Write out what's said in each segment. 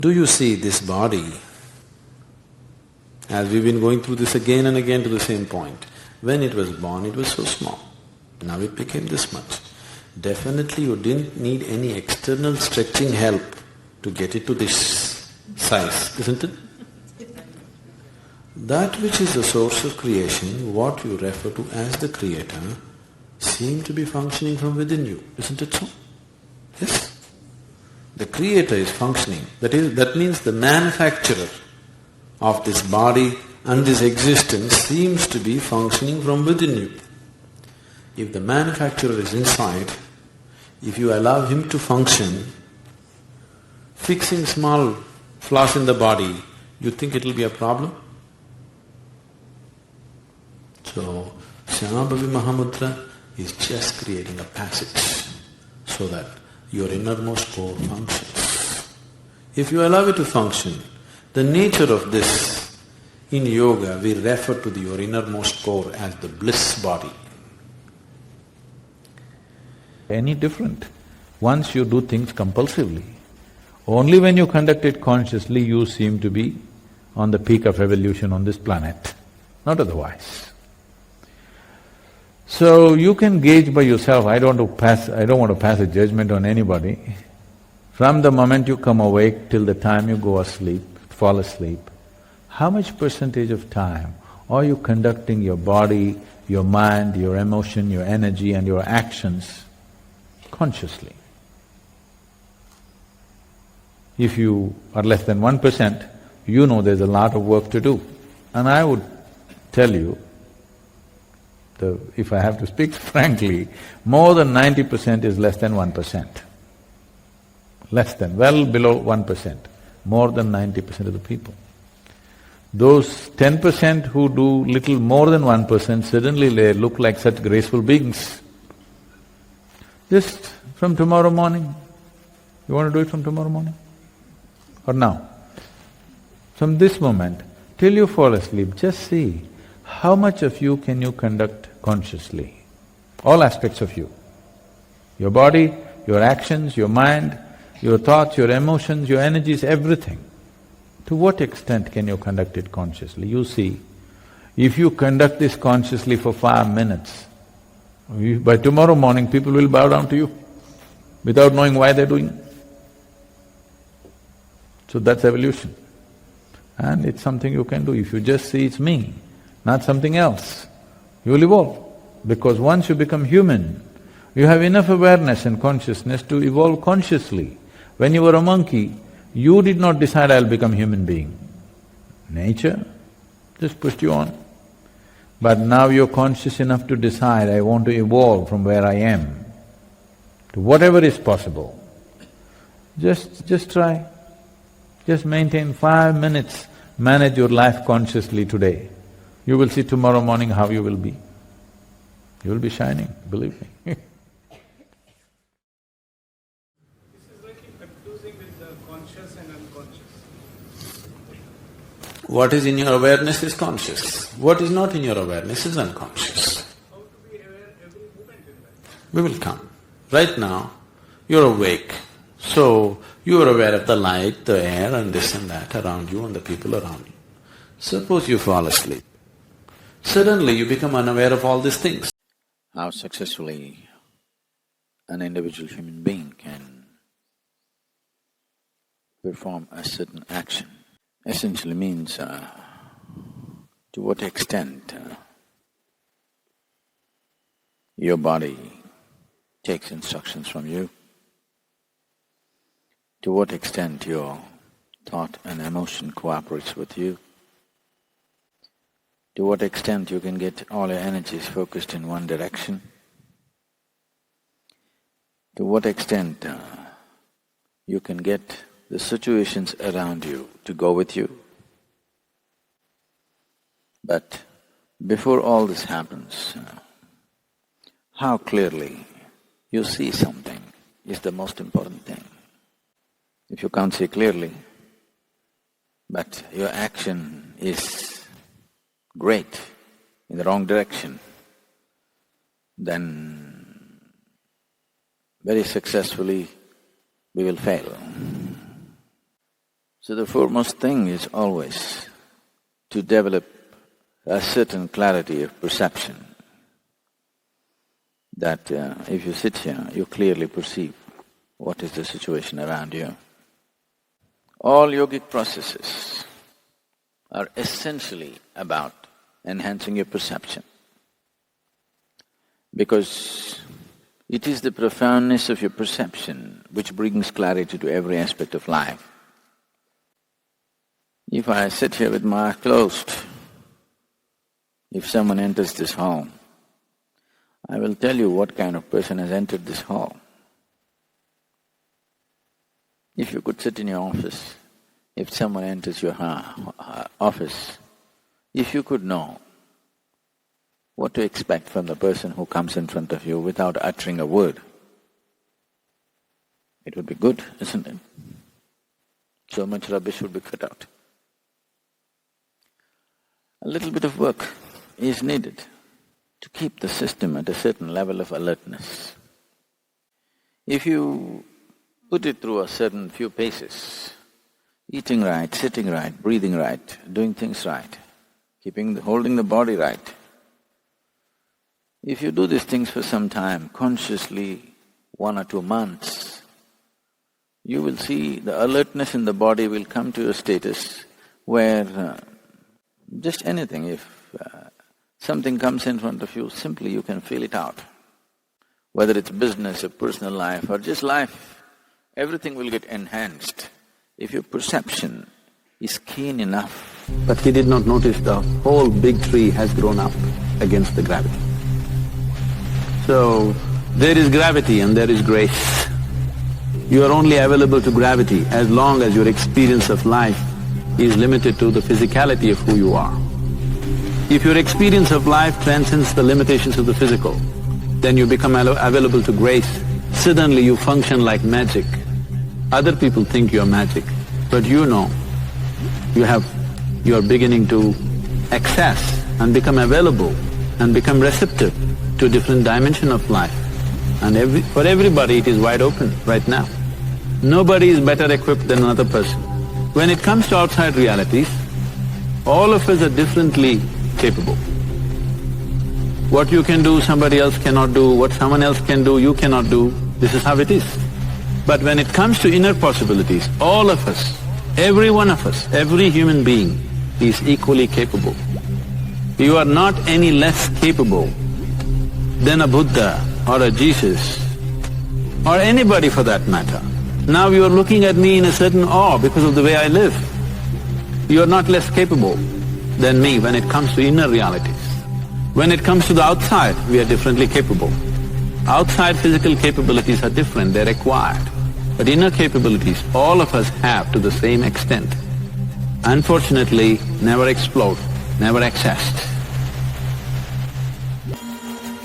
Do you see this body, as we've been going through this again and again to the same point, when it was born it was so small, now it became this much. Definitely you didn't need any external stretching help to get it to this size, isn't it? That which is the source of creation, what you refer to as the creator, seem to be functioning from within you, isn't it so? Yes? The creator is functioning, that means the manufacturer of this body and this existence seems to be functioning from within you. If the manufacturer is inside, if you allow him to function, fixing small flaws in the body, you think it'll be a problem? So, Shyamabhavi Mahamudra is just creating a passage so that your innermost core functions. If you allow it to function, the nature of this, in yoga we refer to your innermost core as the bliss body. Any different. Once you do things compulsively, only when you conduct it consciously you seem to be on the peak of evolution on this planet, not otherwise. So you can gauge by yourself, I don't want to pass a judgment on anybody. From the moment you come awake till the time you go asleep, fall asleep, how much percentage of time are you conducting your body, your mind, your emotion, your energy and your actions consciously? If you are less than 1%, you know there's a lot of work to do. And I would tell you, if I have to speak frankly, more than 90% is less than 1%. Less than, well below 1%, more than 90% of the people. Those 10% who do little more than 1%, suddenly they look like such graceful beings. Just from tomorrow morning, you want to do it from tomorrow morning? Or now? From this moment till you fall asleep, just see how much of you can you conduct consciously, all aspects of you. Your body, your actions, your mind, your thoughts, your emotions, your energies, everything. To what extent can you conduct it consciously? You see, if you conduct this consciously for 5 minutes, by tomorrow morning people will bow down to you without knowing why they're doing it. So that's evolution. And it's something you can do. If you just see it's me, not something else, you will evolve. Because once you become human, you have enough awareness and consciousness to evolve consciously. When you were a monkey, you did not decide, I'll become human being. Nature just pushed you on. But now you're conscious enough to decide, I want to evolve from where I am to whatever is possible. Just try. Just maintain 5 minutes, manage your life consciously today. You will see tomorrow morning how you will be. You will be shining, believe me. This is like confusing with the conscious and unconscious. What is in your awareness is conscious. What is not in your awareness is unconscious. How to be aware every moment in life? We will come. Right now, you're awake, so you are aware of the light, the air and this and that around you and the people around you. Suppose you fall asleep. Suddenly you become unaware of all these things. How successfully an individual human being can perform a certain action essentially means to what extent your body takes instructions from you, to what extent your thought and emotion cooperates with you, to what extent you can get all your energies focused in one direction, to what extent you can get the situations around you to go with you. But before all this happens, how clearly you see something is the most important thing. If you can't see clearly, but your action is great in the wrong direction, then very successfully we will fail. So the foremost thing is always to develop a certain clarity of perception that if you sit here, you clearly perceive what is the situation around you. All yogic processes are essentially about enhancing your perception, because it is the profoundness of your perception which brings clarity to every aspect of life. If I sit here with my eyes closed, if someone enters this hall, I will tell you what kind of person has entered this hall. If you could sit in your office, if someone enters your office, if you could know what to expect from the person who comes in front of you without uttering a word, it would be good, isn't it? So much rubbish would be cut out. A little bit of work is needed to keep the system at a certain level of alertness. If you put it through a certain few paces, eating right, sitting right, breathing right, doing things right, holding the body right, if you do these things for some time, consciously 1 or 2 months, you will see the alertness in the body will come to a status where just anything, if something comes in front of you, simply you can feel it out. Whether it's business or personal life or just life, everything will get enhanced if your perception is keen enough. But he did not notice the whole big tree has grown up against the gravity. So, there is gravity and there is grace. You are only available to gravity as long as your experience of life is limited to the physicality of who you are. If your experience of life transcends the limitations of the physical, then you become available to grace. Suddenly you function like magic. Other people think you're magic, but you know you're beginning to access and become available and become receptive to a different dimension of life. And for everybody it is wide open right now. Nobody is better equipped than another person. When it comes to outside realities, all of us are differently capable. What you can do, somebody else cannot do, what someone else can do, you cannot do, this is how it is. But when it comes to inner possibilities, all of us, every one of us, every human being is equally capable. You are not any less capable than a Buddha or a Jesus or anybody for that matter. Now you are looking at me in a certain awe because of the way I live. You are not less capable than me when it comes to inner realities. When it comes to the outside, we are differently capable. Outside physical capabilities are different, they're acquired. But inner capabilities, all of us have to the same extent. Unfortunately, never explored, never accessed.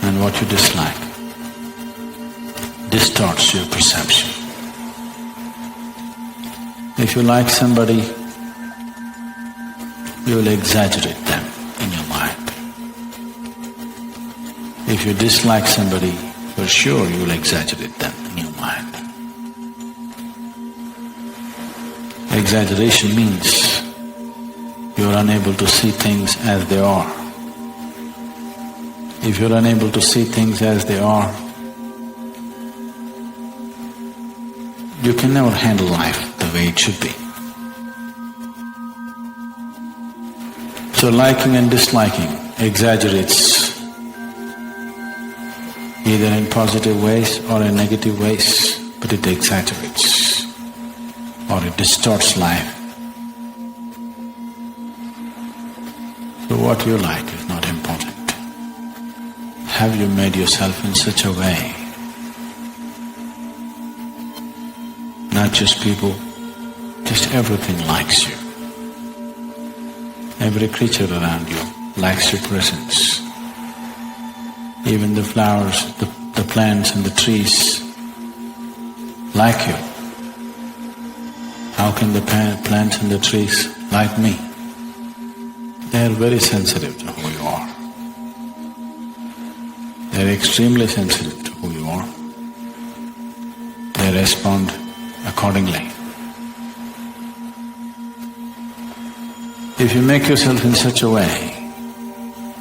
And what you dislike distorts your perception. If you like somebody, you will exaggerate them in your mind. If you dislike somebody, for sure you will exaggerate them in your mind. Exaggeration means you are unable to see things as they are. If you're unable to see things as they are, you can never handle life the way it should be. So liking and disliking exaggerates either in positive ways or in negative ways, but it exaggerates or it distorts life. So what you like is not important. Have you made yourself in such a way, not just people, just everything likes you. Every creature around you likes your presence. Even the flowers, the plants and the trees like you. How can the plants and the trees like me? They are very sensitive to who you are. They are extremely sensitive to who you are. They respond accordingly. If you make yourself in such a way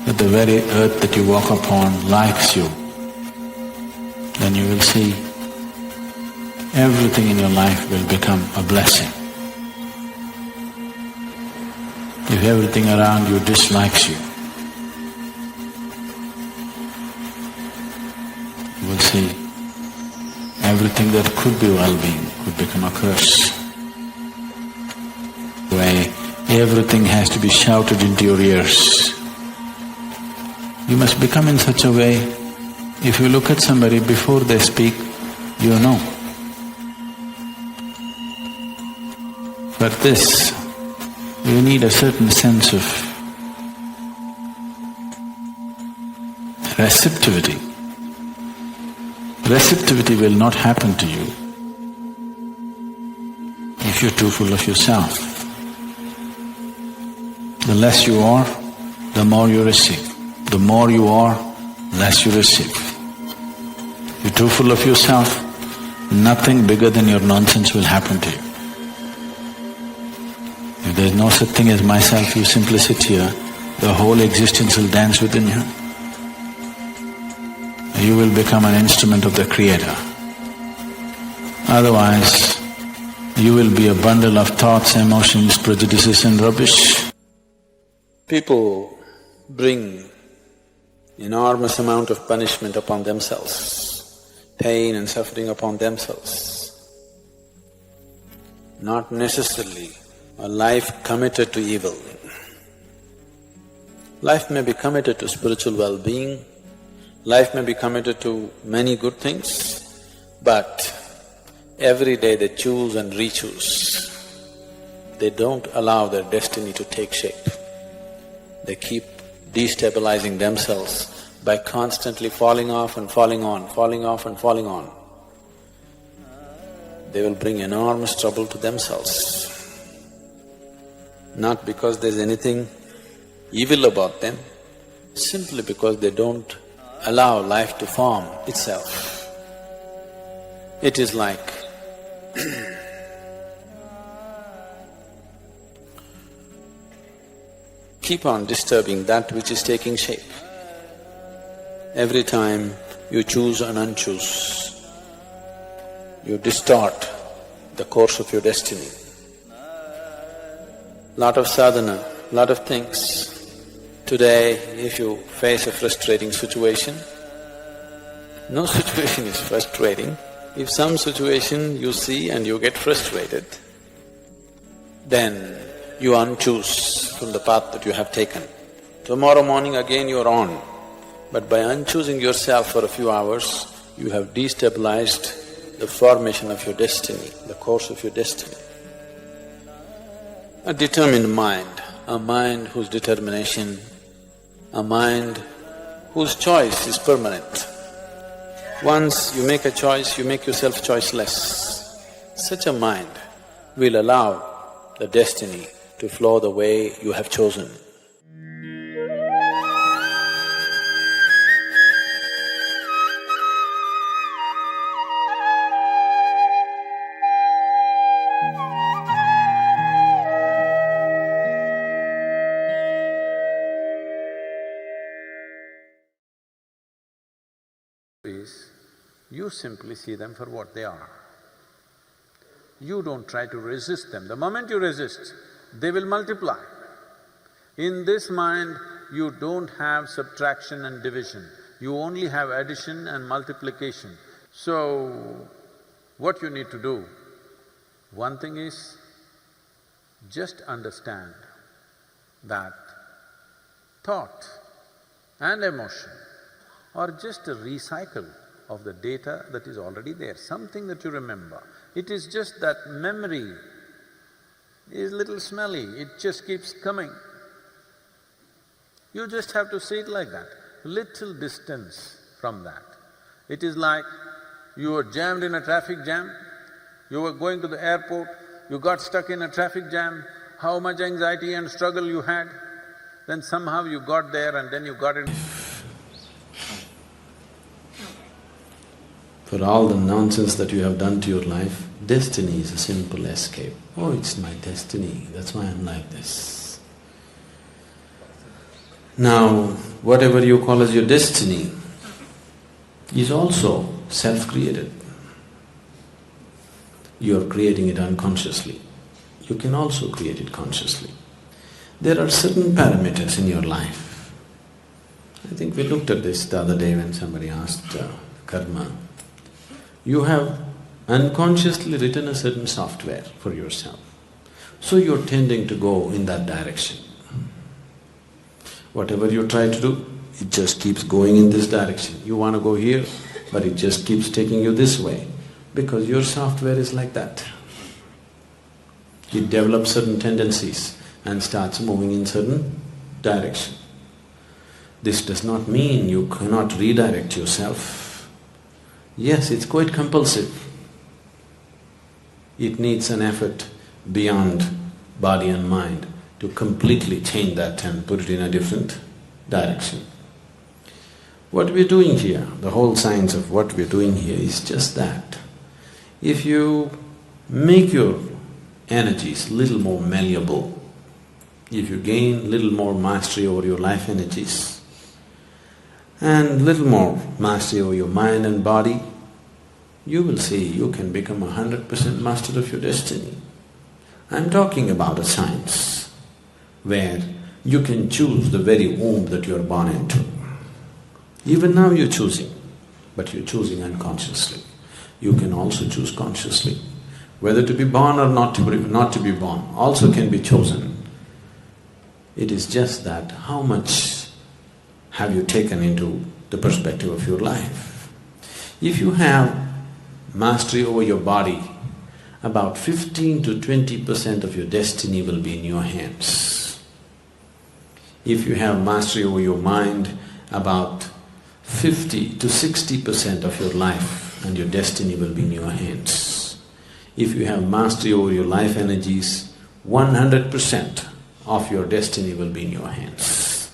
that the very earth that you walk upon likes you, then you will see everything in your life will become a blessing. If everything around you dislikes you, you will see everything that could be well-being could become a curse. The way everything has to be shouted into your ears. You must become in such a way, if you look at somebody before they speak, you know. For this, you need a certain sense of receptivity. Receptivity will not happen to you if you're too full of yourself. The less you are, the more you receive. The more you are, less you receive. You're too full of yourself, nothing bigger than your nonsense will happen to you. If there's no such thing as myself, you simply sit here, the whole existence will dance within you. You will become an instrument of the Creator. Otherwise, you will be a bundle of thoughts, emotions, prejudices and rubbish. People bring enormous amount of punishment upon themselves, pain and suffering upon themselves. Not necessarily a life committed to evil. Life may be committed to spiritual well-being, life may be committed to many good things, but every day they choose and re-choose. They don't allow their destiny to take shape. They keep destabilizing themselves by constantly falling off and falling on, falling off and falling on. They will bring enormous trouble to themselves. Not because there's anything evil about them, simply because they don't allow life to form itself. It is like keep on disturbing that which is taking shape. Every time you choose and unchoose, you distort the course of your destiny. Lot of sadhana, lot of things. Today, if you face a frustrating situation, no situation is frustrating. If some situation you see and you get frustrated, then you unchoose from the path that you have taken. Tomorrow morning again you are on, but by unchoosing yourself for a few hours, you have destabilized the formation of your destiny, the course of your destiny. A determined mind, a mind whose determination, a mind whose choice is permanent. Once you make a choice, you make yourself choiceless. Such a mind will allow the destiny to flow the way you have chosen. You simply see them for what they are. You don't try to resist them. The moment you resist, they will multiply. In this mind, you don't have subtraction and division, you only have addition and multiplication. So, what you need to do, one thing is, just understand that thought and emotion are just a recycle of the data that is already there, something that you remember. It is just that memory is little smelly, it just keeps coming. You just have to see it like that, little distance from that. It is like you were jammed in a traffic jam, you were going to the airport, you got stuck in a traffic jam, how much anxiety and struggle you had, then somehow you got there and then you got in. For all the nonsense that you have done to your life, destiny is a simple escape. Oh, it's my destiny, that's why I'm like this. Now, whatever you call as your destiny is also self-created. You're creating it unconsciously. You can also create it consciously. There are certain parameters in your life. I think we looked at this the other day when somebody asked karma. You have unconsciously written a certain software for yourself. So you're tending to go in that direction. Whatever you try to do, it just keeps going in this direction. You want to go here, but it just keeps taking you this way, because your software is like that. It develops certain tendencies and starts moving in certain direction. This does not mean you cannot redirect yourself. Yes, it's quite compulsive. It needs an effort beyond body and mind to completely change that and put it in a different direction. What we're doing here, the whole science of what we're doing here is just that. If you make your energies little more malleable, if you gain little more mastery over your life energies and little more mastery over your mind and body, you will see you can become 100% master of your destiny. I'm talking about a science where you can choose the very womb that you're born into. Even now you're choosing, but you're choosing unconsciously. You can also choose consciously. Whether to be born or not to be born also can be chosen. It is just that how much have you taken into the perspective of your life. If you have mastery over your body, about 15 to 20% of your destiny will be in your hands. If you have mastery over your mind, about 50 to 60% of your life and your destiny will be in your hands. If you have mastery over your life energies, 100% of your destiny will be in your hands.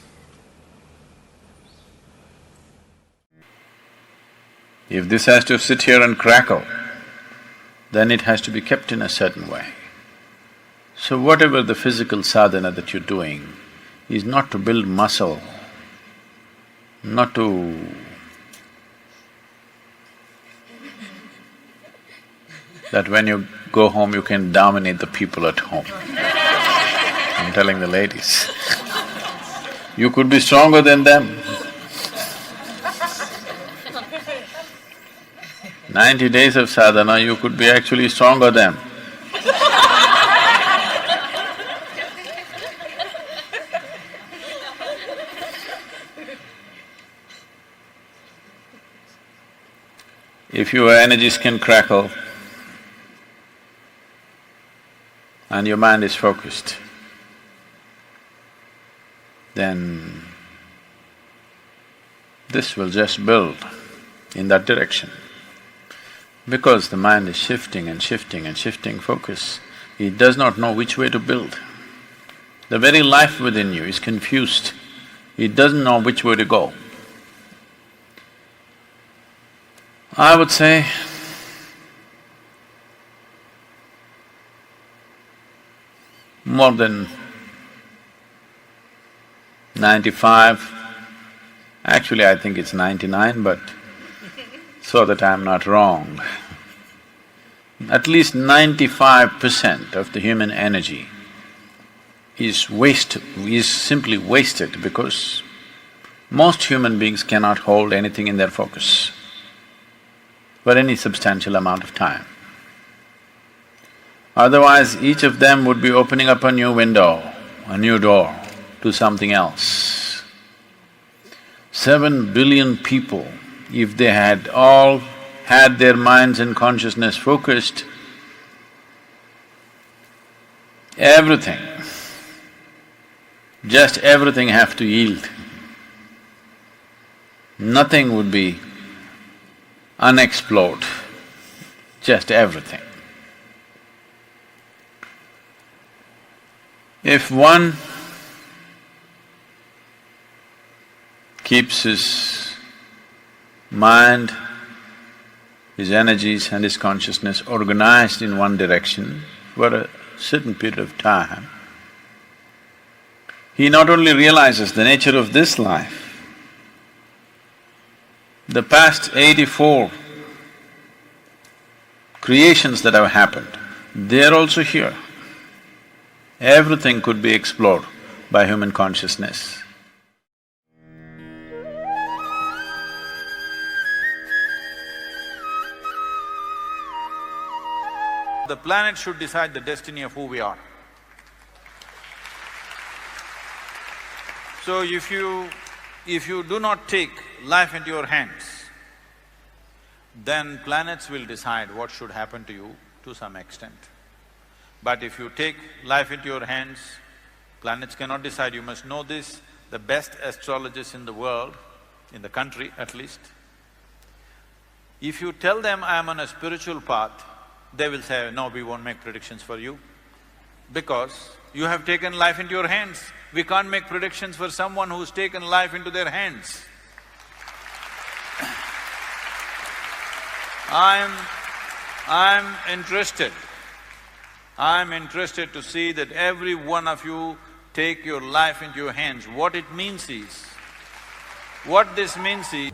If this has to sit here and crackle, then it has to be kept in a certain way. So whatever the physical sadhana that you're doing is not to build muscle, not to… that when you go home you can dominate the people at home. I'm telling the ladies, you could be stronger than them. 90 days of sadhana, you could be actually stronger than. If your energies can crackle and your mind is focused, then this will just build in that direction. Because the mind is shifting and shifting and shifting focus, it does not know which way to build. The very life within you is confused, it doesn't know which way to go. I would say, more than 95, actually I think it's 99, but so that I'm not wrong, at least 95% of the human energy is simply wasted because most human beings cannot hold anything in their focus for any substantial amount of time. Otherwise, each of them would be opening up a new window, a new door to something else. 7 billion people, if they had all had their minds and consciousness focused, everything, just everything have to yield. Nothing would be unexplored, just everything. If one keeps his mind, his energies and his consciousness organized in one direction for a certain period of time, he not only realizes the nature of this life, the past 84 creations that have happened, they are also here. Everything could be explored by human consciousness. The planet should decide the destiny of who we are. So if you do not take life into your hands, then planets will decide what should happen to you to some extent. But if you take life into your hands, planets cannot decide, you must know this. The best astrologers in the world, in the country at least, if you tell them, I am on a spiritual path, they will say, no, we won't make predictions for you, because you have taken life into your hands. We can't make predictions for someone who's taken life into their hands. I'm interested to see that every one of you take your life into your hands. What it means is, what this means is…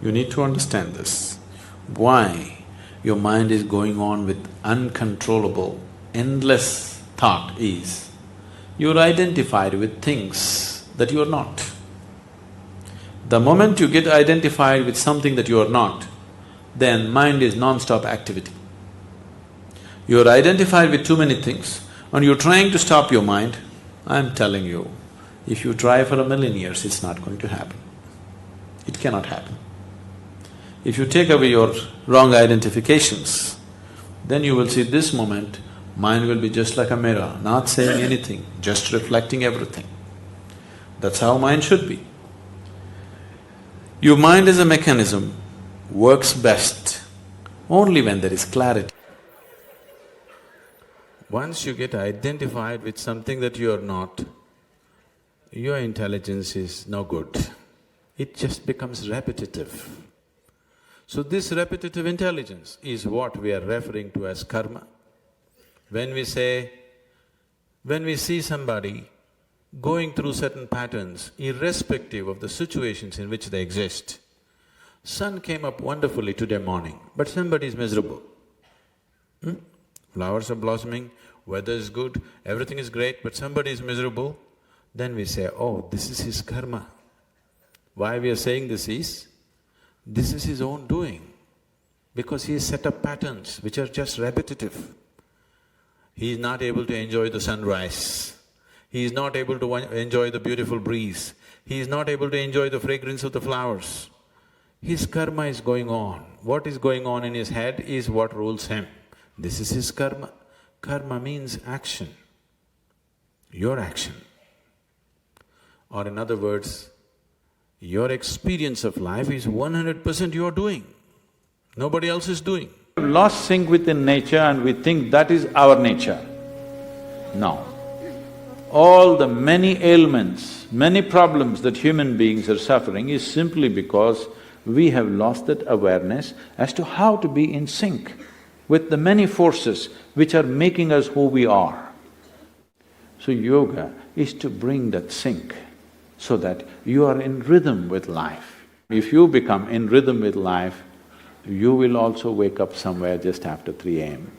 You need to understand this. Why your mind is going on with uncontrollable, endless thought is, you're identified with things that you're not. The moment you get identified with something that you're not, then mind is non-stop activity. You're identified with too many things and you're trying to stop your mind, I'm telling you, if you try for 1,000,000 years, it's not going to happen. It cannot happen. If you take away your wrong identifications, then you will see this moment, mind will be just like a mirror, not saying anything, just reflecting everything. That's how mind should be. Your mind as a mechanism works best only when there is clarity. Once you get identified with something that you are not, your intelligence is no good. It just becomes repetitive. So this repetitive intelligence is what we are referring to as karma. When we see somebody going through certain patterns, irrespective of the situations in which they exist, sun came up wonderfully today morning, but somebody is miserable. Flowers are blossoming, weather is good, everything is great, but somebody is miserable, then we say, oh, this is his karma. Why we are saying this is his own doing, because he has set up patterns which are just repetitive. He is not able to enjoy the sunrise, he is not able to enjoy the beautiful breeze, he is not able to enjoy the fragrance of the flowers. His karma is going on. What is going on in his head is what rules him. This is his karma. Karma means action, your action. Or in other words, your experience of life is 100% you're doing, nobody else is doing. We've lost sync within nature and we think that is our nature. No. All the many ailments, many problems that human beings are suffering is simply because we have lost that awareness as to how to be in sync with the many forces which are making us who we are. So yoga is to bring that sync so that you are in rhythm with life. If you become in rhythm with life, you will also wake up somewhere just after 3 a.m.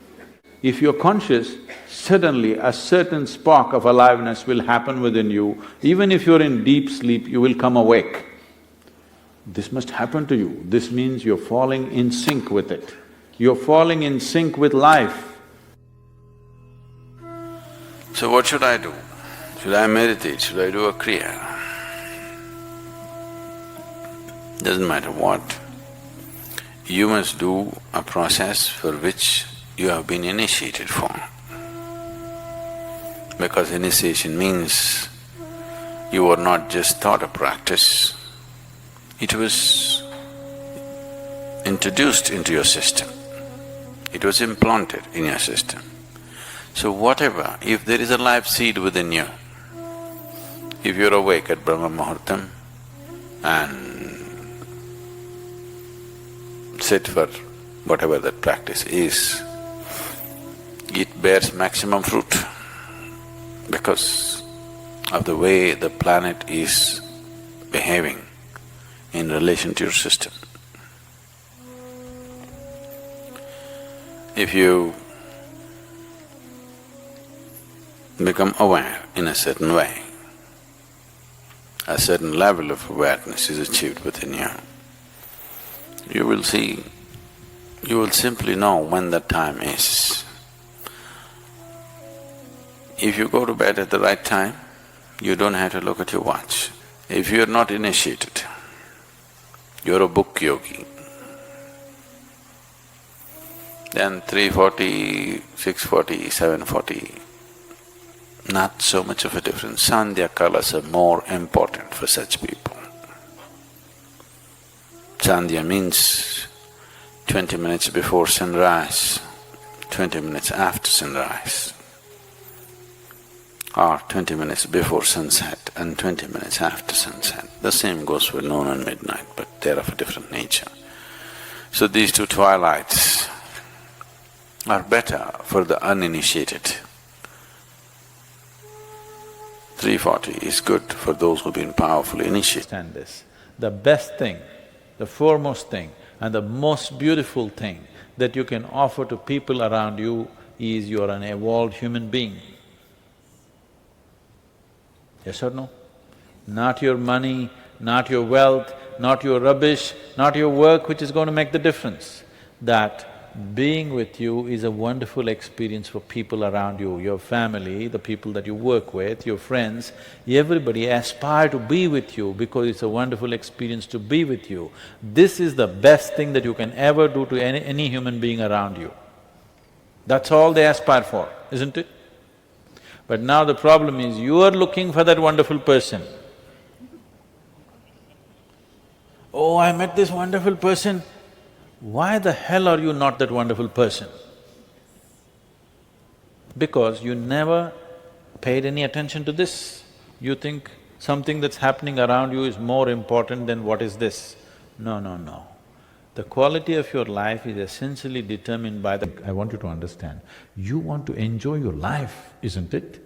If you're conscious, suddenly a certain spark of aliveness will happen within you. Even if you're in deep sleep, you will come awake. This must happen to you. This means you're falling in sync with it. You're falling in sync with life. So what should I do? Should I meditate? Should I do a kriya? Doesn't matter what. You must do a process for which you have been initiated for. Because initiation means you were not just taught a practice, it was introduced into your system, it was implanted in your system. So whatever, if there is a life seed within you, if you're awake at Brahma Muhurtam and sit for whatever that practice is, it bears maximum fruit because of the way the planet is behaving in relation to your system. If you become aware in a certain way, a certain level of awareness is achieved within you, you will see, you will simply know when that time is. If you go to bed at the right time, you don't have to look at your watch. If you're not initiated, you're a book yogi, then 3:40, 6:40, 7:40, not so much of a difference. Sandhya kalas are more important for such people. Sandhya means 20 minutes before sunrise, 20 minutes after sunrise, or 20 minutes before sunset and 20 minutes after sunset. The same goes for noon and midnight, but they're of a different nature. So these two twilights are better for the uninitiated. 3:40 is good for those who've been powerfully initiated. Understand this. The best thing, the foremost thing and the most beautiful thing that you can offer to people around you is you're an evolved human being. Yes or no? Not your money, not your wealth, not your rubbish, not your work which is going to make the difference. That being with you is a wonderful experience for people around you, your family, the people that you work with, your friends, everybody aspire to be with you because it's a wonderful experience to be with you. This is the best thing that you can ever do to any human being around you. That's all they aspire for, isn't it? But now the problem is, you are looking for that wonderful person. Oh, I met this wonderful person. Why the hell are you not that wonderful person? Because you never paid any attention to this. You think something that's happening around you is more important than what is this. No, no, no. The quality of your life is essentially determined by the… I want you to understand, you want to enjoy your life, isn't it?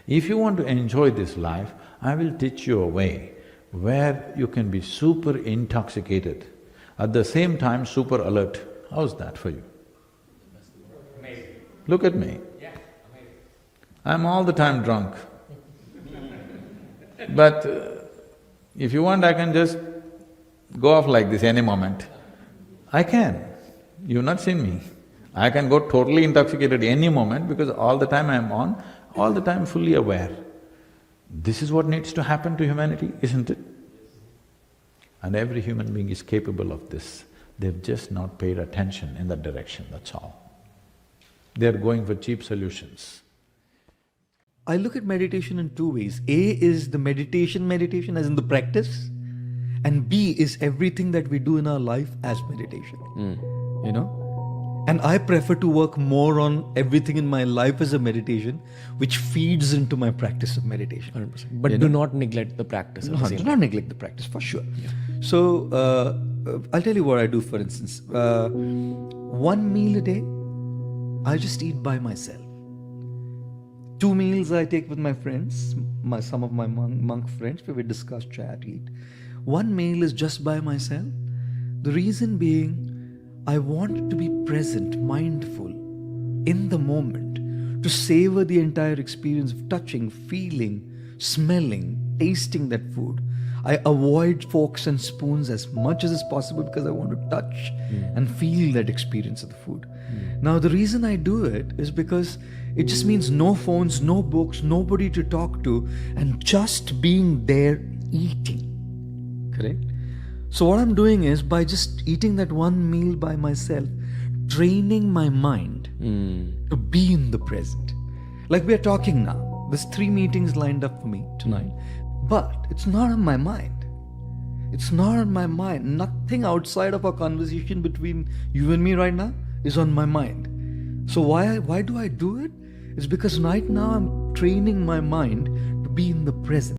If you want to enjoy this life, I will teach you a way where you can be super intoxicated, at the same time super alert. How's that for you? Amazing. Look at me. Yeah, amazing. I'm all the time drunk. But if you want, I can just go off like this any moment. I can. You've not seen me. I can go totally intoxicated any moment because all the time I'm on, all the time fully aware. This is what needs to happen to humanity, isn't it? And every human being is capable of this. They've just not paid attention in that direction, that's all. They're going for cheap solutions. I look at meditation in two ways. A is the meditation as in the practice, and B is everything that we do in our life as meditation. You know? And I prefer to work more on everything in my life as a meditation, which feeds into my practice of meditation. 100%. But do not neglect the practice. No, do not neglect the practice, for sure. Yeah. So, I'll tell you what I do, for instance. One meal a day, I just eat by myself. 2 meals I take with my friends, some of my monk friends, where we discuss, chat, eat. 1 meal is just by myself. The reason being, I want to be present, mindful, in the moment, to savor the entire experience of touching, feeling, smelling, tasting that food. I avoid forks and spoons as much as is possible because I want to touch and feel that experience of the food. Now, the reason I do it is because it just means no phones, no books, nobody to talk to, and just being there eating. Correct? So what I'm doing is, by just eating that 1 meal by myself, training my mind to be in the present. Like we are talking now, there's 3 meetings lined up for me tonight, but it's not on my mind. It's not on my mind. Nothing outside of our conversation between you and me right now is on my mind. So why do I do it? It's because right now I'm training my mind to be in the present.